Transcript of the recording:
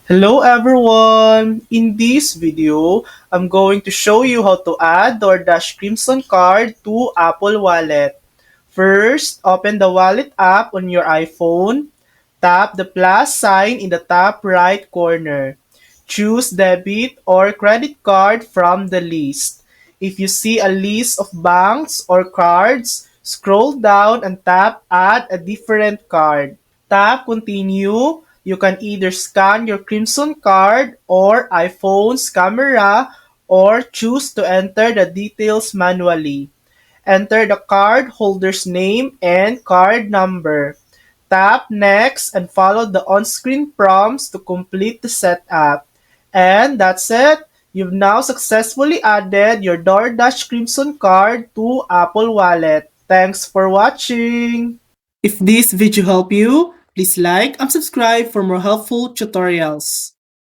Hello everyone! In this video, I'm going to show you how to add DoorDash Crimson Card to Apple Wallet. First, open the Wallet app on your iPhone. Tap the plus sign in the top right corner. Choose debit or credit card from the list. If you see a list of banks or cards, scroll down and tap Add a different card. Tap Continue. You can either scan your Crimson card or iPhone's camera or choose to enter the details manually. Enter the card holder's name and card number. Tap Next and follow the on-screen prompts to complete the setup. And that's it. You've now successfully added your DoorDash Crimson card to Apple Wallet. Thanks for watching! If this video helped you, please like and subscribe for more helpful tutorials.